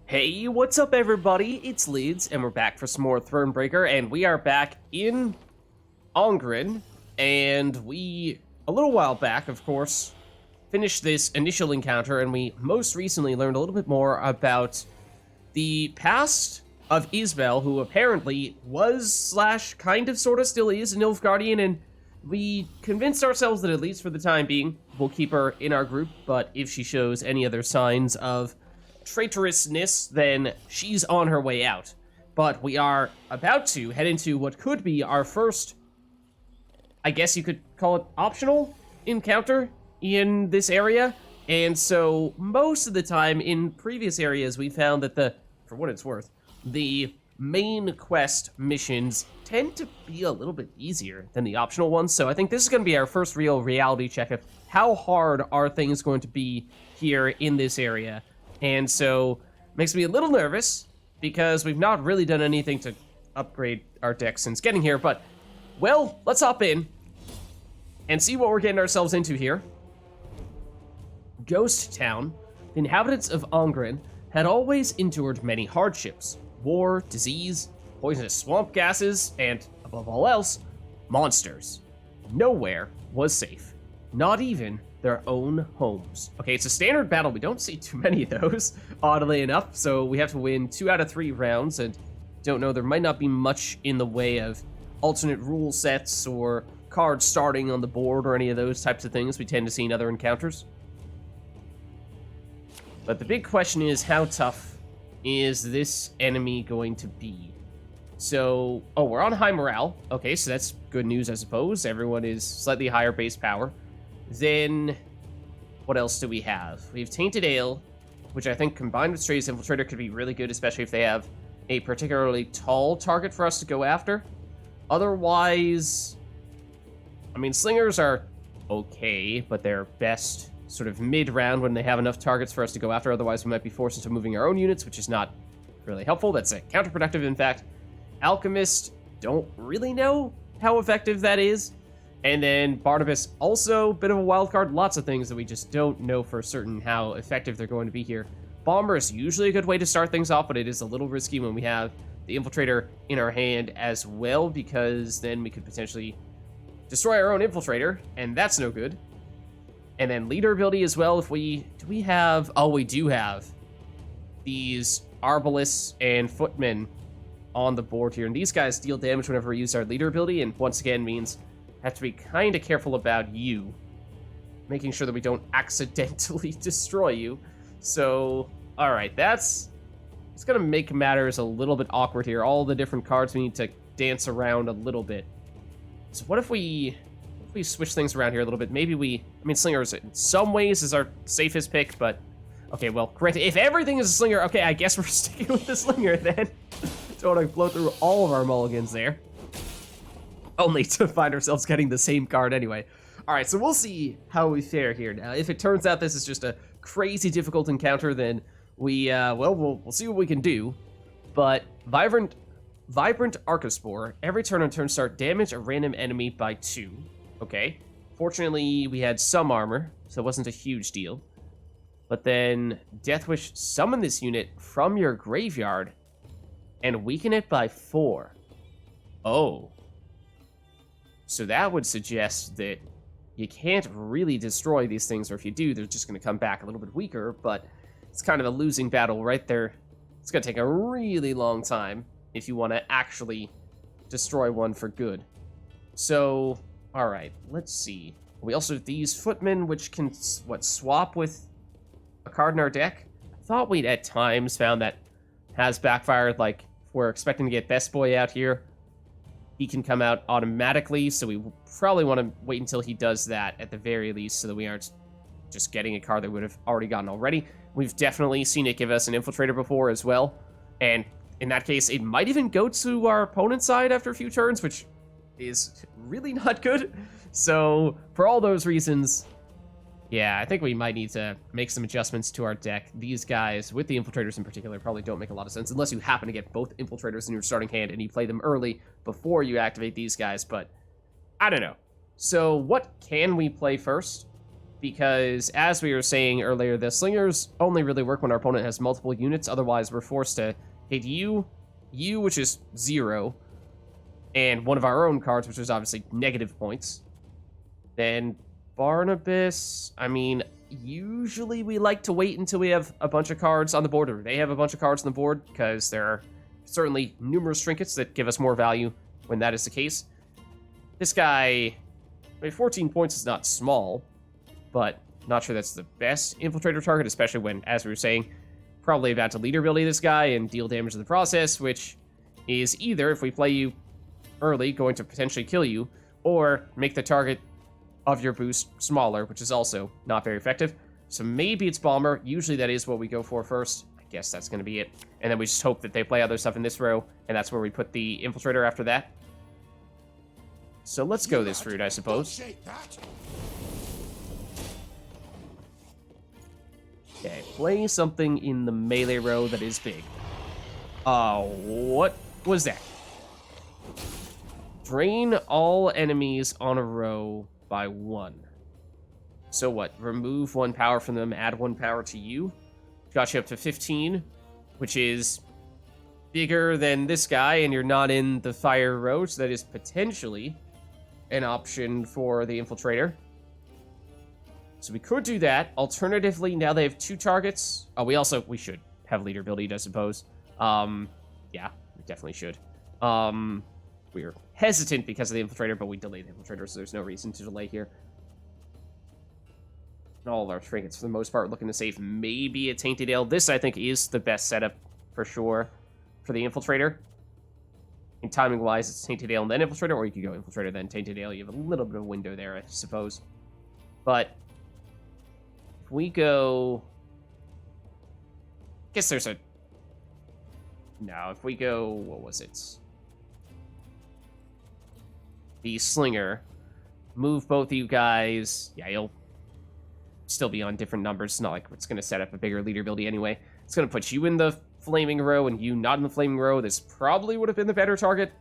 Hey, what's up everybody? It's Lyds, and we're back for some more Thronebreaker, and we are back in Ongren, and we, a little while back, of course, finished this initial encounter, and we most recently learned a little bit more about the past of Isbel, who apparently was, slash, kind of, sort of, still is an Nilfgaardian, and we convinced ourselves that at least for the time being, we'll keep her in our group, but if she shows any other signs of traitorousness, then she's on her way out. But we are about to head into what could be our first, I guess you could call it optional encounter in this area. And so most of the time in previous areas, we found that for what it's worth, the main quest missions tend to be a little bit easier than the optional ones. So I think this is going to be our first real reality check of how hard are things going to be here in this area. And so, makes me a little nervous, because we've not really done anything to upgrade our deck since getting here, but, well, let's hop in and see what we're getting ourselves into here. Ghost Town. The inhabitants of Ongren had always endured many hardships: war, disease, poisonous swamp gases, and, above all else, monsters. Nowhere was safe. Not even their own homes. Okay, it's a standard battle. We don't see too many of those, oddly enough, so we have to win 2 out of 3 rounds, and don't know, there might not be much in the way of alternate rule sets or cards starting on the board or any of those types of things we tend to see in other encounters. But the big question is, how tough is this enemy going to be? So, we're on high morale. Okay, so that's good news, I suppose. Everyone is slightly higher base power. Then, what else do we have? We have Tainted Ale, which I think combined with Stray's Infiltrator could be really good, especially if they have a particularly tall target for us to go after. Otherwise, I mean, Slingers are okay, but they're best sort of mid-round when they have enough targets for us to go after. Otherwise, we might be forced into moving our own units, which is not really helpful. That's counterproductive, in fact. Alchemist, don't really know how effective that is. And then Barnabas, also a bit of a wild card. Lots of things that we just don't know for certain how effective they're going to be here. Bomber is usually a good way to start things off, but it is a little risky when we have the Infiltrator in our hand as well, because then we could potentially destroy our own Infiltrator, and that's no good. And then Leader ability as well. If we... do we have... oh, we do have these Arbalists and Footmen on the board here. And these guys deal damage whenever we use our Leader ability, and once again means... have to be kind of careful about you, making sure that we don't accidentally destroy you. So, alright, it's gonna make matters a little bit awkward here. All the different cards we need to dance around a little bit. So what if we switch things around here a little bit? Maybe I mean, Slingers in some ways is our safest pick, but, okay, well, granted, if everything is a Slinger, okay, I guess we're sticking with the Slinger then. Don't want to blow through all of our mulligans there. Only to find ourselves getting the same card anyway. Alright, so we'll see how we fare here now. If it turns out this is just a crazy difficult encounter, then we'll see what we can do. But Vibrant Archospore. Every turn on turn start, damage a random enemy by 2. Okay. Fortunately, we had some armor, so it wasn't a huge deal. But then, Deathwish, summon this unit from your graveyard and weaken it by 4. Oh. So that would suggest that you can't really destroy these things, or if you do, they're just going to come back a little bit weaker, but it's kind of a losing battle right there. It's going to take a really long time if you want to actually destroy one for good. So, alright, let's see. We also have these Footmen, which can, swap with a card in our deck? I thought we'd at times found that has backfired, like, if we're expecting to get Best Boy out here, he can come out automatically, so we probably want to wait until he does that at the very least, so that we aren't just getting a card that we would have already gotten already. We've definitely seen it give us an Infiltrator before as well, and in that case, it might even go to our opponent's side after a few turns, which is really not good. So, for all those reasons, yeah, I think we might need to make some adjustments to our deck. These guys, with the Infiltrators in particular, probably don't make a lot of sense, unless you happen to get both Infiltrators in your starting hand and you play them early before you activate these guys, but I don't know. So what can we play first? because, as we were saying earlier, the slingers only really work when our opponent has multiple units. Otherwise, we're forced to hit you, which is 0, and one of our own cards, which is obviously negative points. Then Barnabas, I mean, usually we like to wait until we have a bunch of cards on the board, or they have a bunch of cards on the board, because there are certainly numerous trinkets that give us more value when that is the case. This guy, I mean, 14 points is not small, but not sure that's the best infiltrator target, especially when, as we were saying, probably about to leader ability this guy and deal damage in the process, which is either, if we play you early, going to potentially kill you, or make the target of your boost smaller, which is also not very effective. So maybe it's Bomber. Usually that is what we go for first. I guess that's going to be it. And then we just hope that they play other stuff in this row, and that's where we put the infiltrator after that. So let's go this route, I suppose. Okay, play something in the melee row that is big. What was that? Drain all enemies on a row by 1. So what? Remove 1 power from them, add 1 power to you. Got you up to 15, which is bigger than this guy, and you're not in the fire row, so that is potentially an option for the infiltrator. So we could do that. Alternatively, now they have 2 targets. Oh, we should have leader ability, I suppose. Yeah, we definitely should. We were hesitant because of the infiltrator, but we delayed the infiltrator, so there's no reason to delay here. And all of our trinkets, for the most part, looking to save maybe a Tainted Ale. This, I think, is the best setup for sure for the infiltrator. And timing-wise, it's Tainted Ale and then infiltrator, or you could go infiltrator then Tainted Ale. You have a little bit of a window there, I suppose. But if we go, I guess there's a, no, if we go, what was it? The Slinger, move both of you guys. Yeah, you'll still be on different numbers. It's not like it's going to set up a bigger leader ability anyway. It's going to put you in the flaming row and you not in the flaming row. This probably would have been the better target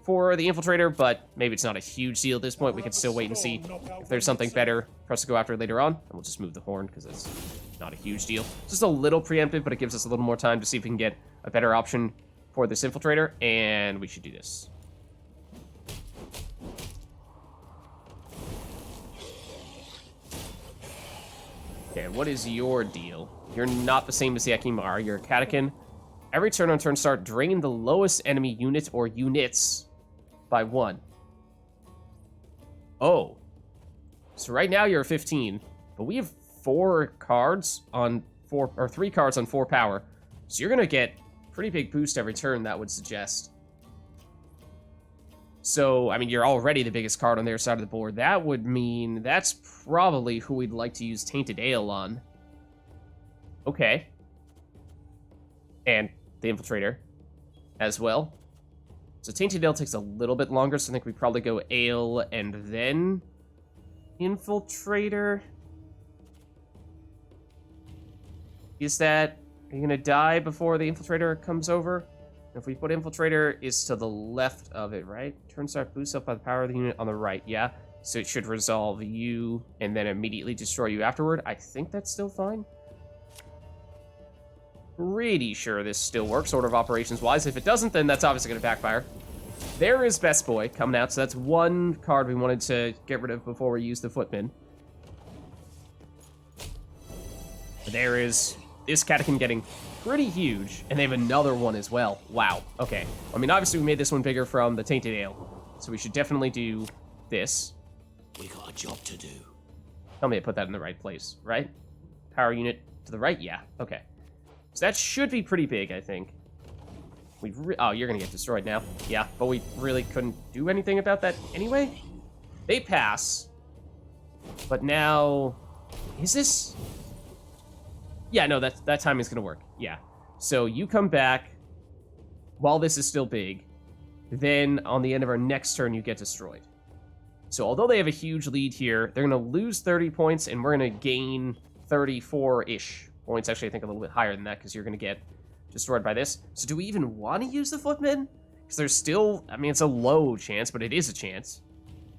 for the infiltrator, but maybe it's not a huge deal at this point. We can still wait and see if there's something better for us to go after later on. And we'll just move the horn because it's not a huge deal. Just a little preemptive, but it gives us a little more time to see if we can get a better option for this infiltrator, and we should do this. Okay, what is your deal? You're not the same as the Ekimar. You're a Catechin. Every turn on turn start, drain the lowest enemy unit or units by 1. Oh. So right now you're 15, but we have 4 cards on 4, or 3 cards on 4 power. So you're gonna get pretty big boost every turn, that would suggest. So, I mean, you're already the biggest card on their side of the board. That would mean that's probably who we'd like to use Tainted Ale on. Okay. And the Infiltrator as well. So Tainted Ale takes a little bit longer, so I think we probably go Ale and then Infiltrator. Is that... Are you going to die before the Infiltrator comes over? If we put Infiltrator is to the left of it, right? Turn start boosts up by the power of the unit on the right, yeah? So it should resolve you and then immediately destroy you afterward. I think that's still fine. Pretty sure this still works, order of operations-wise. If it doesn't, then that's obviously going to backfire. There is Best Boy coming out, so that's 1 card we wanted to get rid of before we use the Footman. There is this Catechin getting pretty huge, and they have another one as well. Wow, okay. I mean, obviously we made this one bigger from the Tainted Ale, so we should definitely do this. We got a job to do. Tell me I put that in the right place, right? Power unit to the right? Yeah, okay. So that should be pretty big, I think. Oh, you're gonna get destroyed now. Yeah, but we really couldn't do anything about that anyway? They pass. But now... Is this... Yeah, no, that timing's gonna work. Yeah. So you come back while this is still big. Then on the end of our next turn, you get destroyed. So although they have a huge lead here, they're gonna lose 30 points, and we're gonna gain 34-ish points. Actually, I think a little bit higher than that, because you're gonna get destroyed by this. So do we even want to use the Footman? Because there's still, I mean, it's a low chance, but it is a chance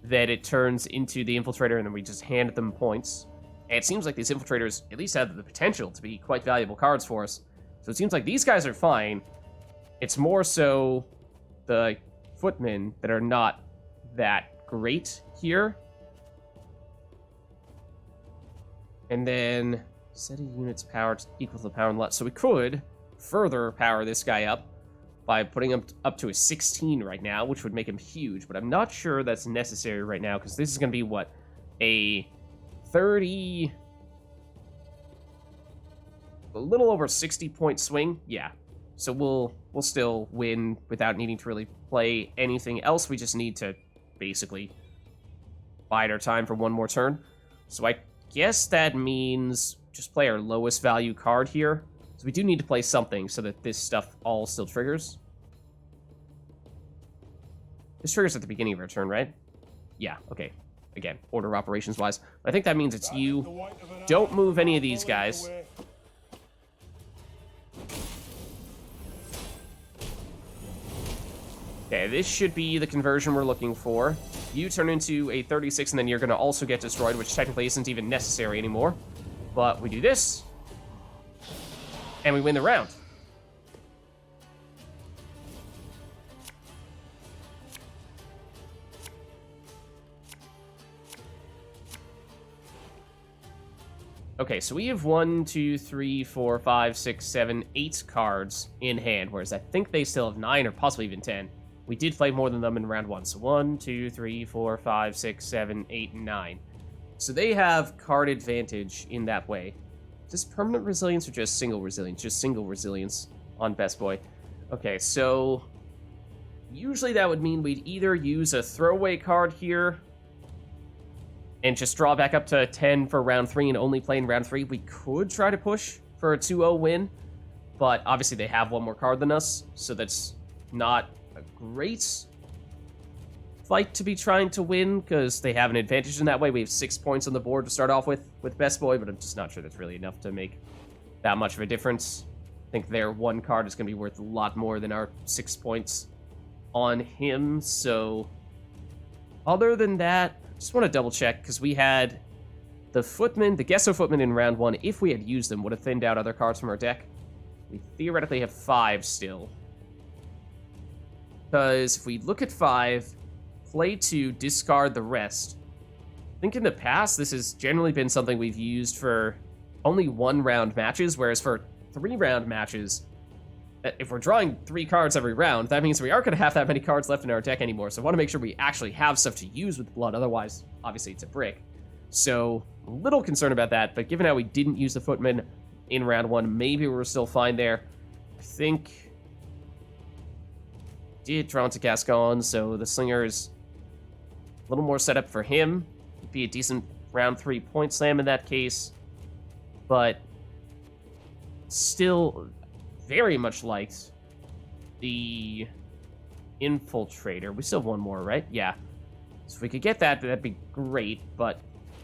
that it turns into the Infiltrator, and then we just hand them points. And it seems like these infiltrators at least have the potential to be quite valuable cards for us. So it seems like these guys are fine. It's more so the footmen that are not that great here. And then set a unit's power equal to the power unlocked. So we could further power this guy up by putting him up to a 16 right now, which would make him huge. But I'm not sure that's necessary right now, because this is going to be, what, a 30... a little over 60-point swing? Yeah. So we'll still win without needing to really play anything else. We just need to basically bide our time for one more turn. So I guess that means just play our lowest value card here. So we do need to play something so that this stuff all still triggers. This triggers at the beginning of our turn, right? Yeah, okay. Again, order of operations wise. I think that means it's you. Don't move any of these guys. Okay, this should be the conversion we're looking for. You turn into a 36, and then you're going to also get destroyed, which technically isn't even necessary anymore. But we do this, and we win the round. Okay, so we have 1, 2, 3, 4, 5, 6, 7, 8 cards in hand, whereas I think they still have 9 or possibly even 10. We did play more than them in round 1. So 1, 2, 3, 4, 5, 6, 7, 8, and 9. So they have card advantage in that way. Is this permanent resilience or just single resilience? Just single resilience on Best Boy. Okay, so usually that would mean we'd either use a throwaway card here and just draw back up to 10 for round 3 and only play in round 3. We could try to push for a 2-0 win, but obviously they have one more card than us, so that's not a great fight to be trying to win, because they have an advantage in that way. We have 6 points on the board to start off with Best Boy, but I'm just not sure that's really enough to make that much of a difference. I think their one card is going to be worth a lot more than our 6 points on him, so other than that, just want to double check, because we had the footmen, the Gesso footmen in round 1, if we had used them, would have thinned out other cards from our deck. We theoretically have 5 still. Because if we look at 5, play 2, discard the rest. I think in the past, this has generally been something we've used for only 1-round matches, whereas for 3-round matches, if we're drawing 3 cards every round, that means we aren't going to have that many cards left in our deck anymore. So I want to make sure we actually have stuff to use with blood. Otherwise, obviously, it's a brick. So a little concerned about that. But given how we didn't use the footman in round 1, maybe we're still fine there. I think did draw into Gascon, so the slinger is a little more set up for him. It'd be a decent round 3 point slam in that case. But still very much liked the infiltrator. We still have one more, right? Yeah. So if we could get that, that'd be great, but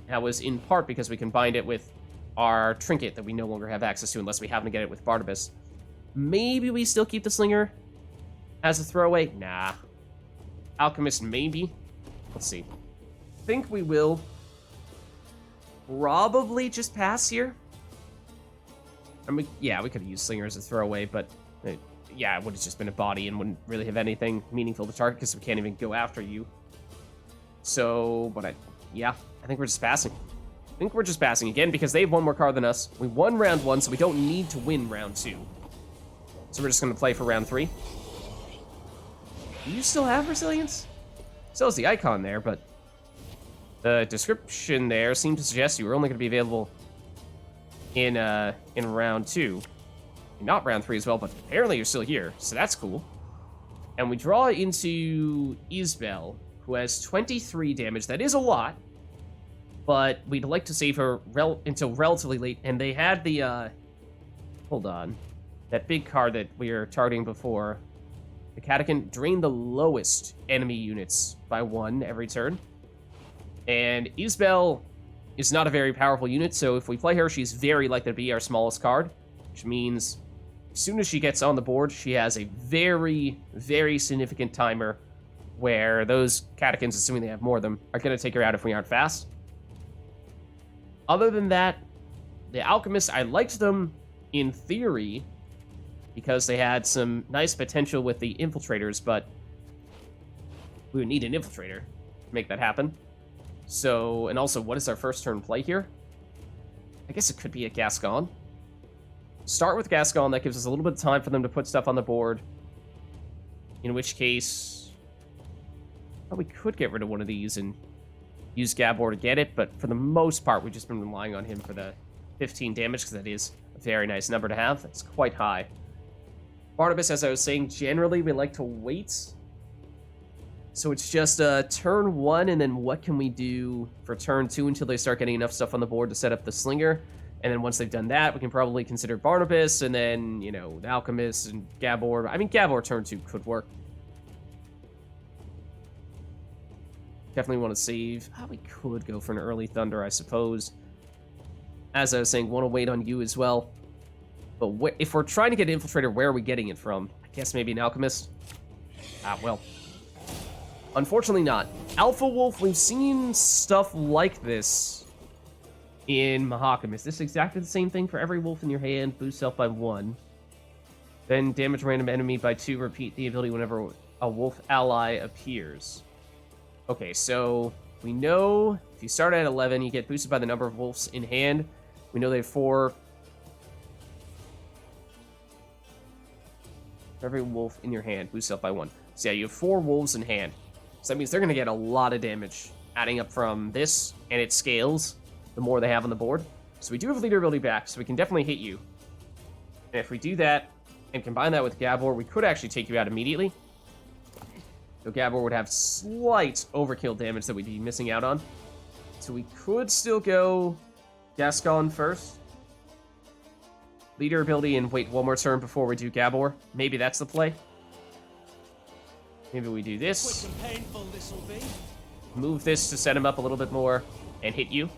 that was in part because we combined it with our trinket that we no longer have access to unless we happen to get it with Barnabas. Maybe we still keep the slinger as a throwaway? Nah. Alchemist, maybe. Let's see. Think we will probably just pass here. I mean, yeah, we could have used Slinger as a throwaway, but yeah, it would have just been a body and wouldn't really have anything meaningful to target because we can't even go after you. So, but yeah, I think we're just passing. I think we're just passing again because they have one more card than us. We won round 1, so we don't need to win round 2. So we're just going to play for round 3. Do you still have resilience? Still has the icon there, but the description there seemed to suggest you were only going to be available in round 2. Not round 3 as well, but apparently you're still here, so that's cool. And we draw into Isbel, who has 23 damage. That is a lot, but we'd like to save her until relatively late. And they had the, hold on, that big card that we were targeting before. The Catechin drain the lowest enemy units by 1 every turn. And Isbel is not a very powerful unit, so if we play her, she's very likely to be our smallest card, which means as soon as she gets on the board, she has a very, very significant timer where those Catechins, assuming they have more of them, are going to take her out if we aren't fast. Other than that, the Alchemists, I liked them in theory because they had some nice potential with the Infiltrators, but we would need an Infiltrator to make that happen. So, and also, what is our first turn play here? I guess it could be a Gascon. Start with Gascon. That gives us a little bit of time for them to put stuff on the board. In which case, well, we could get rid of one of these and use Gabor to get it, but for the most part, we've just been relying on him for the 15 damage, because that is a very nice number to have. That's quite high. Barnabas, as I was saying, generally we like to wait. So it's just turn 1, and then what can we do for turn 2 until they start getting enough stuff on the board to set up the Slinger. And then once they've done that, we can probably consider Barnabas, and then, you know, the Alchemist and Gabor. I mean, Gabor turn 2 could work. Definitely want to save. We could go for an early Thunder, I suppose. As I was saying, want to wait on you as well. But if we're trying to get an Infiltrator, where are we getting it from? I guess maybe an Alchemist? Well. Unfortunately not. Alpha Wolf, we've seen stuff like this in Mahakam. Is this exactly the same thing for every wolf in your hand? Boost self by 1. Then damage random enemy by 2. Repeat the ability whenever a wolf ally appears. Okay, so we know if you start at 11, you get boosted by the number of wolves in hand. We know they have 4. For every wolf in your hand, boost self by 1. So yeah, you have 4 wolves in hand. So that means they're going to get a lot of damage, adding up from this, and it scales the more they have on the board. So we do have leader ability back, so we can definitely hit you. And if we do that, and combine that with Gabor, we could actually take you out immediately. So Gabor would have slight overkill damage that we'd be missing out on. So we could still go Gascon first. Leader ability and wait one more turn before we do Gabor. Maybe that's the play. Maybe we do this. Quick and painful this'll be. Move this to set him up a little bit more and hit you.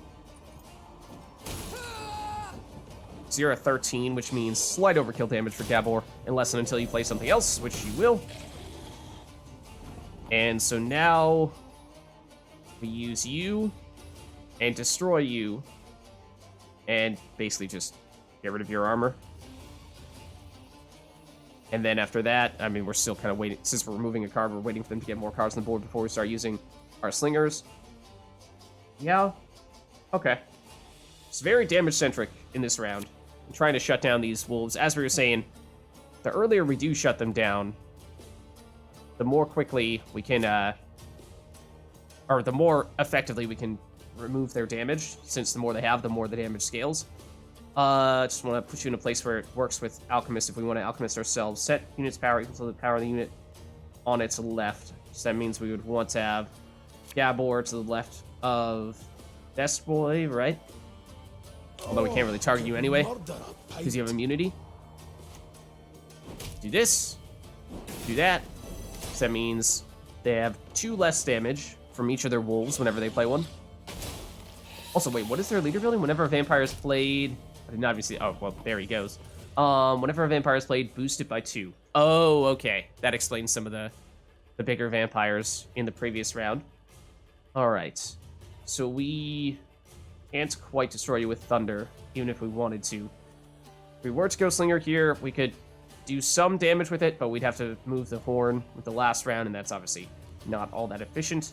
0-13, which means slight overkill damage for Gabor, unless and until you play something else, which you will. And so now we use you and destroy you and basically just get rid of your armor. And then after that, I mean, we're still kind of waiting. Since we're removing a card, we're waiting for them to get more cards on the board before we start using our slingers. Yeah. Okay. It's very damage-centric in this round. I'm trying to shut down these wolves. As we were saying, the earlier we do shut them down, the more quickly we can, or the more effectively we can remove their damage, since the more they have, the more the damage scales. Just want to put you in a place where it works with Alchemist if we want to Alchemist ourselves. Set unit's power equal to the power of the unit on its left. So that means we would want to have Gabor to the left of Best Boy, right? Although we can't really target you anyway, because you have immunity. Do this. Do that. So that means they have 2 less damage from each of their wolves whenever they play one. Also, wait, what is their leader ability? Whenever a vampire is played... I didn't obviously... Oh, well, there he goes. Whenever a vampire is played, boost it by 2. Oh, okay. That explains some of the bigger vampires in the previous round. Alright. So we can't quite destroy you with Thunder, even if we wanted to. If we were to go Slinger here, we could do some damage with it, but we'd have to move the Horn with the last round, and that's obviously not all that efficient.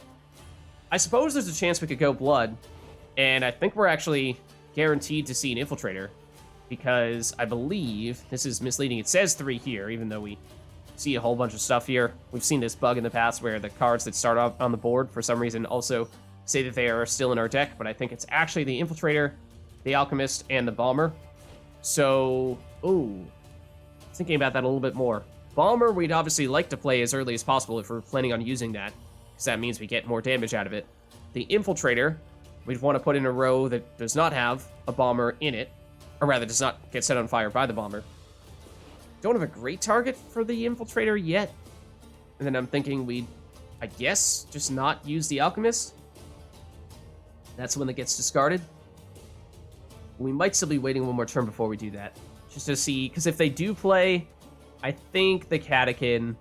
I suppose there's a chance we could go Blood, and I think we're actually guaranteed to see an Infiltrator, because I believe, this is misleading, it says 3 here, even though we see a whole bunch of stuff here. We've seen this bug in the past where the cards that start off on the board, for some reason, also say that they are still in our deck, but I think it's actually the Infiltrator, the Alchemist, and the Bomber. So, ooh, thinking about that a little bit more. Bomber, we'd obviously like to play as early as possible if we're planning on using that, because that means we get more damage out of it. The Infiltrator, we'd want to put in a row that does not have a Bomber in it, or rather does not get set on fire by the Bomber. Don't have a great target for the Infiltrator yet. And then I'm thinking we'd, I guess, just not use the Alchemist. That's when it gets discarded. We might still be waiting one more turn before we do that. Just to see, because if they do play, I think the Catechin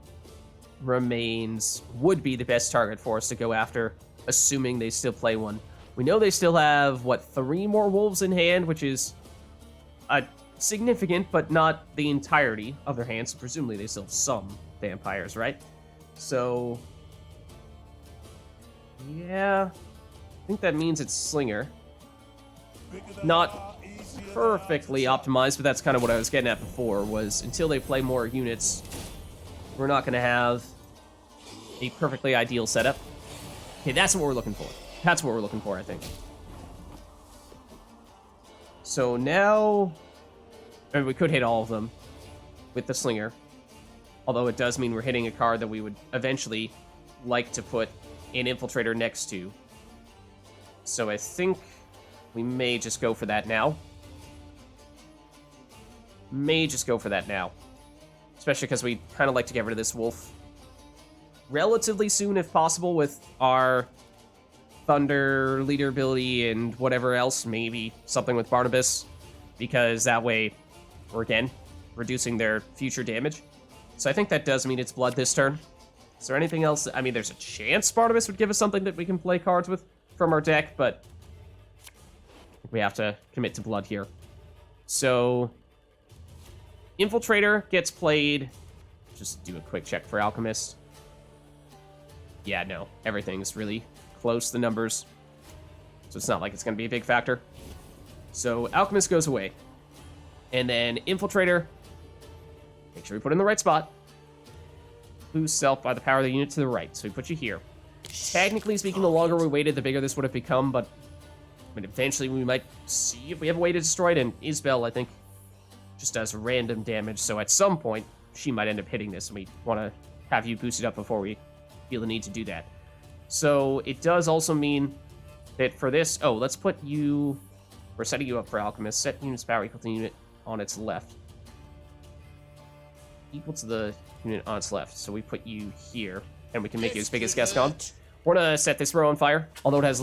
would be the best target for us to go after, assuming they still play one. We know they still have, what, 3 more wolves in hand, which is significant, but not the entirety of their hands. So presumably they still have some vampires, right? So, yeah, I think that means it's Slinger. Not perfectly optimized, but that's kind of what I was getting at before, was until they play more units, we're not going to have a perfectly ideal setup. Okay, that's what we're looking for. That's what we're looking for, I think. So now, I mean, we could hit all of them with the Slinger. Although it does mean we're hitting a card that we would eventually like to put an Infiltrator next to. So I think we may just go for that now. Especially because we kind of like to get rid of this wolf relatively soon, if possible, with our Thunder leader ability and whatever else, maybe something with Barnabas, because that way we're, again, reducing their future damage. So I think that does mean it's blood this turn. Is there anything else? I mean, there's a chance Barnabas would give us something that we can play cards with from our deck, but we have to commit to blood here. So Infiltrator gets played. Just do a quick check for Alchemist. Yeah, no, everything's really close, the numbers. So it's not like it's going to be a big factor. So Alchemist goes away. And then Infiltrator, make sure we put it in the right spot. Boost self by the power of the unit to the right. So we put you here. Technically speaking, the longer we waited, the bigger this would have become, but I mean, eventually we might see if we have a way to destroy it. And Isbel, I think, just does random damage. So at some point, she might end up hitting this, and we want to have you boosted up before we feel the need to do that. So it does also mean that for this, let's put you, we're setting you up for Alchemist. Set unit's power equal to the unit on its left. Equal to the unit on its left. So we put you here, and we can make you as big as Gascon. We're gonna set this row on fire, although it has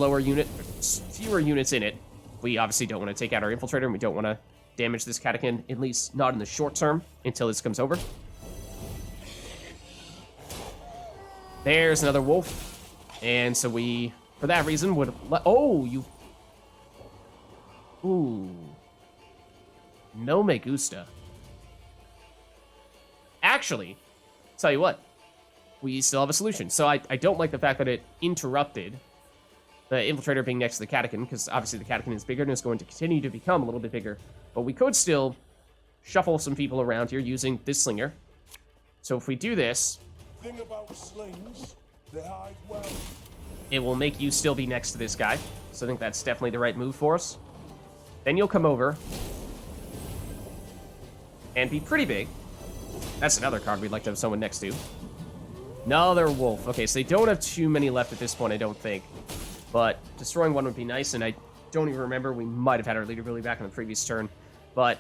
fewer units in it. We obviously don't want to take out our Infiltrator, and we don't want to damage this Catacomb, at least not in the short term, until this comes over. There's another wolf. And so we, for that reason, would let... Oh, you... Ooh. No me gusta. Actually, tell you what. We still have a solution. So I don't like the fact that it interrupted the Infiltrator being next to the Catacomb, because obviously the Catacomb is bigger and is going to continue to become a little bit bigger. But we could still shuffle some people around here using this Slinger. So if we do this... Thing about slings, they hide well. It will make you still be next to this guy. So I think that's definitely the right move for us. Then you'll come over and be pretty big. That's another card we'd like to have someone next to. Another wolf. Okay, so they don't have too many left at this point, I don't think. But destroying one would be nice, and I don't even remember. We might have had our leader ability back on the previous turn. But,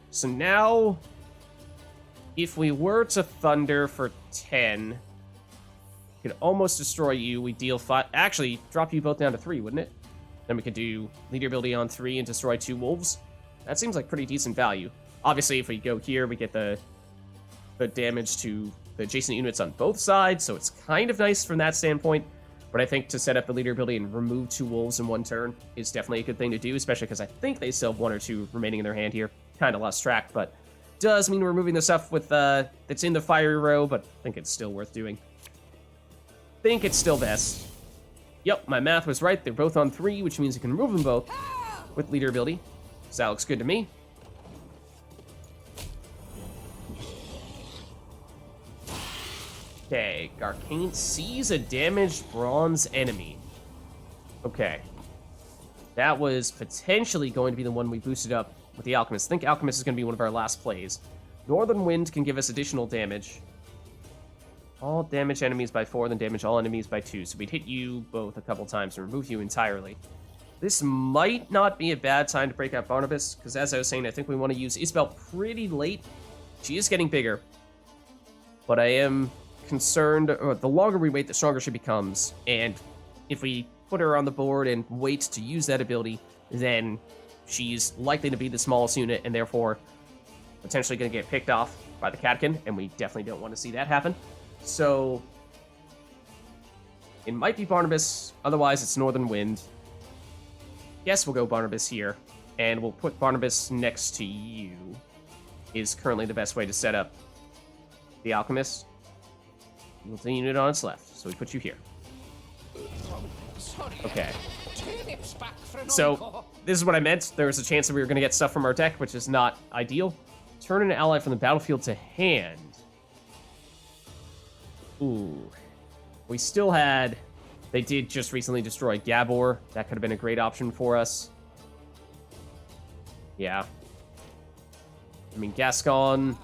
so now, if we were to Thunder for 10, could almost destroy you. We deal 5. Actually, drop you both down to 3, wouldn't it? Then we could do leader ability on 3 and destroy 2 wolves. That seems like pretty decent value. Obviously, if we go here, we get the damage to the adjacent units on both sides, so it's kind of nice from that standpoint. But I think to set up the leader ability and remove 2 wolves in 1 turn is definitely a good thing to do, especially because I think they still have 1 or 2 remaining in their hand here. Kind of lost track, but does mean we're removing the stuff with that's in the fiery row, but I think it's still worth doing. Think it's still best. Yep, my math was right. They're both on 3, which means you can remove them both with leader ability. So that looks good to me. Okay, Garcane sees a damaged bronze enemy. Okay. That was potentially going to be the one we boosted up with the Alchemist. I think Alchemist is going to be one of our last plays. Northern Wind can give us additional damage. All damage enemies by 4, then damage all enemies by 2. So we'd hit you both a couple times and remove you entirely. This might not be a bad time to break out Barnabas, because as I was saying, I think we want to use Isabel pretty late. She is getting bigger. But I am concerned, the longer we wait, the stronger she becomes. And if we put her on the board and wait to use that ability, then she's likely to be the smallest unit, and therefore potentially going to get picked off by the Catkin, and we definitely don't want to see that happen. So it might be Barnabas, otherwise it's Northern Wind. guess we'll go Barnabas here, and we'll put Barnabas next to you. Is currently the best way to set up the Alchemist. With the unit on its left, so we put you here. Okay. So, this is what I meant. There was a chance that we were going to get stuff from our deck, which is not ideal. Turn an ally from the battlefield to hand. Ooh. We still had... They did just recently destroy Gabor. That could have been a great option for us. Yeah. I mean, Gascon...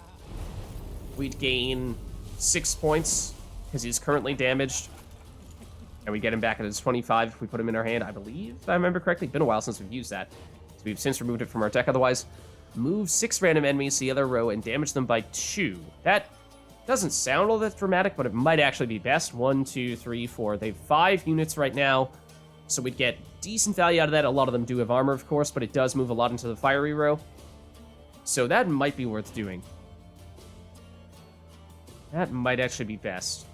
We'd gain 6 points, because he's currently damaged. And we get him back at his 25 if we put him in our hand, I believe, if I remember correctly. Been a while since we've used that. So we've since removed it from our deck. Otherwise, move 6 random enemies to the other row and damage them by 2. That doesn't sound all that dramatic, but it might actually be best. 1, 2, 3, 4. They have 5 units right now, so we'd get decent value out of that. A lot of them do have armor, of course, but it does move a lot into the fiery row. So that might be worth doing. That might actually be best.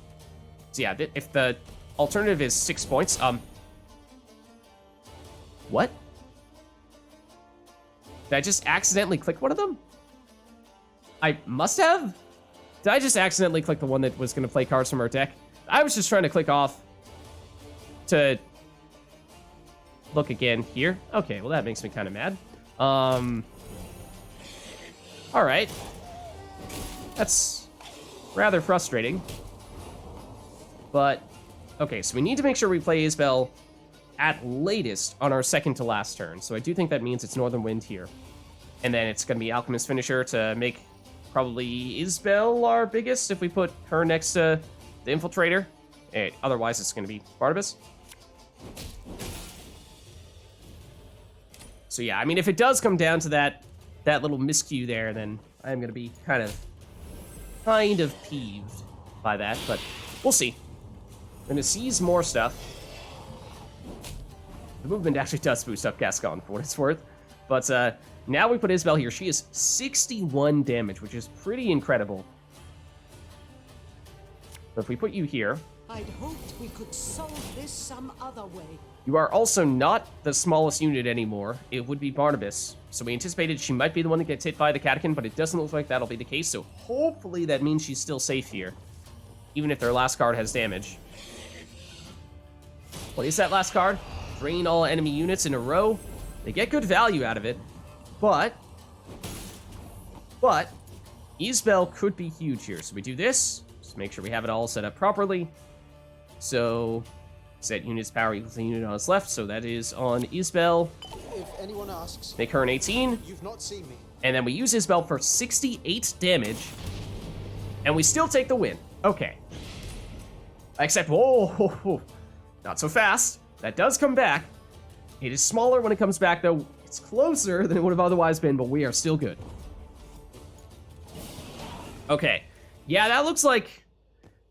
So yeah, if the alternative is 6 points, what? Did I just accidentally click one of them? I must have? Did I just accidentally click the one that was going to play cards from our deck? I was just trying to click off to look again here. Okay, well that makes me kind of mad. Alright. That's rather frustrating. But, okay, so we need to make sure we play Isbel at latest on our second to last turn. So I do think that means it's Northern Wind here. And then it's going to be Alchemist Finisher to make probably Isbel our biggest if we put her next to the Infiltrator. Otherwise, it's going to be Barnabas. So yeah, I mean, if it does come down to that little miscue there, then I'm going to be kind of peeved by that, but we'll see. I'm going to seize more stuff. The movement actually does boost up Gascon for what it's worth. But now we put Isabel here. She is 61 damage, which is pretty incredible. But if we put you here... I'd hoped we could solve this some other way. You are also not the smallest unit anymore. It would be Barnabas. So we anticipated she might be the one that gets hit by the Catechin, but it doesn't look like that'll be the case. So hopefully that means she's still safe here, even if their last card has damage. What is that last card? Drain all enemy units in a row. They get good value out of it, but Isbel could be huge here. So we do this, just make sure we have it all set up properly. So set unit's power equals the unit on its left, so that is on Isbel. If anyone asks, make her an 18. You've not seen me. And then we use Isbel for 68 damage, and we still take the win. Okay. Except, whoa, not so fast. That does come back. It is smaller when it comes back, though. It's closer than it would have otherwise been, but we are still good. Okay. Yeah, that looks like,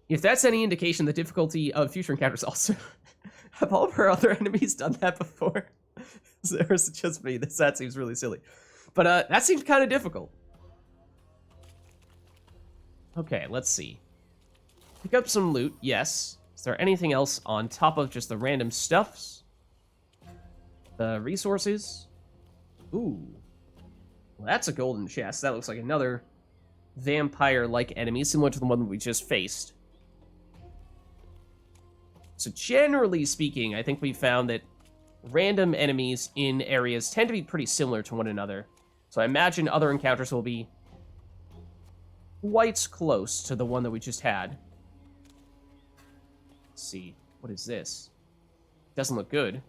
if that's any indication, the difficulty of future encounters also. Have all of our other enemies done that before? Or is it just me? That seems really silly. But that seems kind of difficult. Okay, let's see. Pick up some loot, yes. Is there anything else on top of just the random stuffs? The resources? Ooh. Well, that's a golden chest. That looks like another vampire-like enemy, similar to the one that we just faced. So generally speaking, I think we found that random enemies in areas tend to be pretty similar to one another. So I imagine other encounters will be quite close to the one that we just had. Let's see. What is this? Doesn't look good.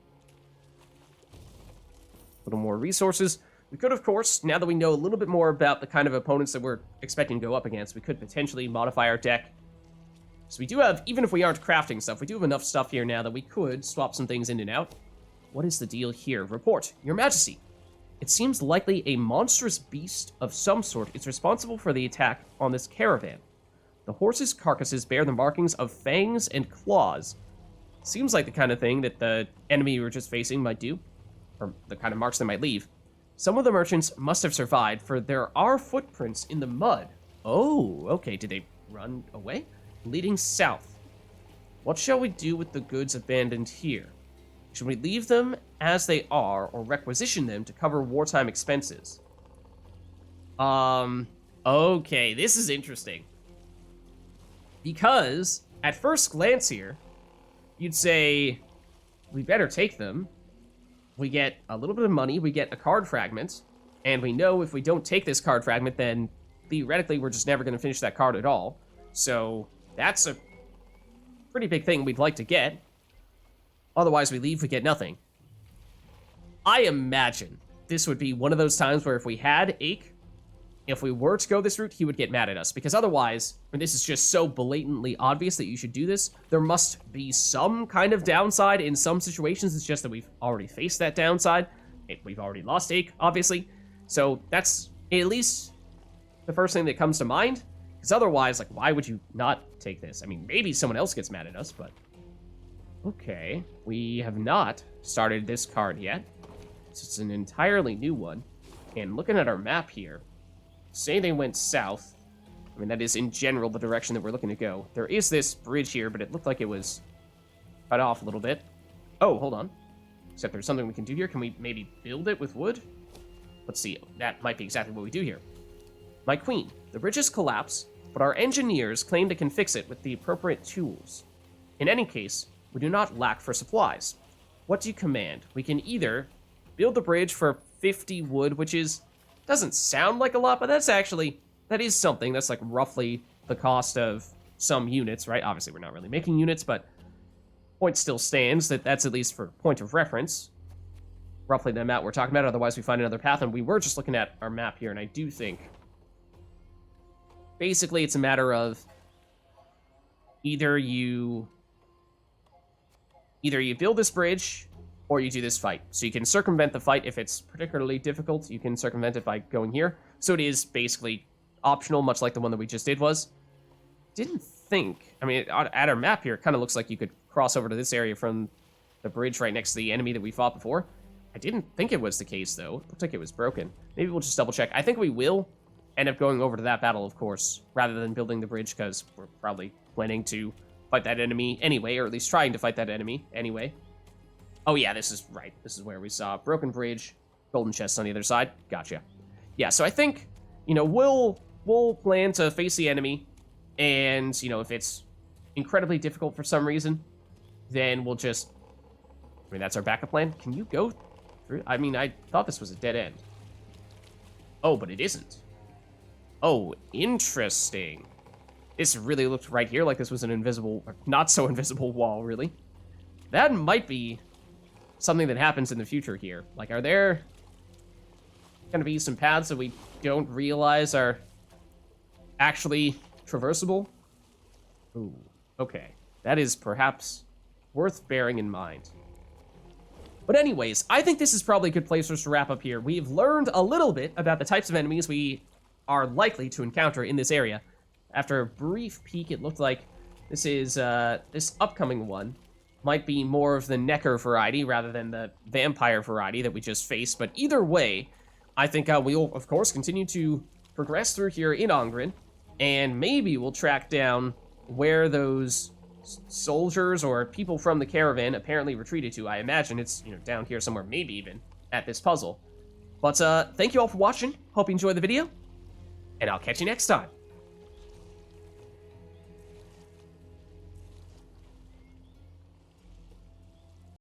A little more resources. We could, of course, now that we know a little bit more about the kind of opponents that we're expecting to go up against, we could potentially modify our deck. So we do have, even if we aren't crafting stuff, we do have enough stuff here now that we could swap some things in and out. What is the deal here? Report, Your Majesty. It seems likely a monstrous beast of some sort is responsible for the attack on this caravan. The horses' carcasses bear the markings of fangs and claws. Seems like the kind of thing that the enemy we were just facing might do, or the kind of marks they might leave. Some of the merchants must have survived, for there are footprints in the mud. Oh, okay, did they run away? Leading south. What shall we do with the goods abandoned here? Should we leave them as they are or requisition them to cover wartime expenses? Okay, this is interesting. Because, at first glance here, you'd say, we better take them. We get a little bit of money, we get a card fragment, and we know if we don't take this card fragment, then theoretically we're just never going to finish that card at all. So, that's a pretty big thing we'd like to get. Otherwise, we leave, we get nothing. I imagine this would be one of those times where if we had Ake, if we were to go this route, he would get mad at us. Because otherwise, and this is just so blatantly obvious that you should do this, there must be some kind of downside in some situations. It's just that we've already faced that downside. We've already lost Ake, obviously. So that's at least the first thing that comes to mind. Because otherwise, like, why would you not take this? I mean, maybe someone else gets mad at us, but... Okay, we have not started this card yet. So it's an entirely new one. And looking at our map here, say they went south. I mean, that is in general the direction that we're looking to go. There is this bridge here, but it looked like it was cut off a little bit. Oh, hold on. Except there's something we can do here. Can we maybe build it with wood? Let's see. That might be exactly what we do here. My queen, the bridge has collapsed, but our engineers claim they can fix it with the appropriate tools. In any case, we do not lack for supplies. What do you command? We can either build the bridge for 50 wood, which doesn't sound like a lot, but that is something. That's like roughly the cost of some units, right? Obviously, we're not really making units, but point still stands that that's at least for point of reference. Roughly the amount we're talking about, otherwise we find another path, and we were just looking at our map here, and I do think basically it's a matter of either you build this bridge or you do this fight. So you can circumvent the fight if it's particularly difficult. You can circumvent it by going here. So it is basically optional, much like the one that we just did was. Didn't think... I mean, at our map here, it kind of looks like you could cross over to this area from the bridge right next to the enemy that we fought before. I didn't think it was the case, though. It looked like it was broken. Maybe we'll just double check. I think we will end up going over to that battle, of course, rather than building the bridge, because we're probably planning to fight that enemy anyway, or at least trying to fight that enemy anyway. Oh yeah, this is right. This is where we saw broken bridge, golden chest on the other side. Gotcha. Yeah, so I think, we'll plan to face the enemy, and, if it's incredibly difficult for some reason, then we'll just... I mean, that's our backup plan. Can you go through? I mean, I thought this was a dead end. Oh, but it isn't. Oh, interesting. This really looked right here like this was an invisible, or not so invisible wall, really. That might be something that happens in the future here. Like, are there going to be some paths that we don't realize are actually traversable? Ooh, okay. That is perhaps worth bearing in mind. But anyways, I think this is probably a good place for us to wrap up here. We've learned a little bit about the types of enemies we are likely to encounter in this area. After a brief peek, it looked like this is, this upcoming one might be more of the Necker variety rather than the vampire variety that we just faced. But either way, I think we'll, of course, continue to progress through here in Ongrin, and maybe we'll track down where those soldiers or people from the caravan apparently retreated to. I imagine it's, down here somewhere, maybe even at this puzzle. But thank you all for watching. Hope you enjoyed the video, and I'll catch you next time.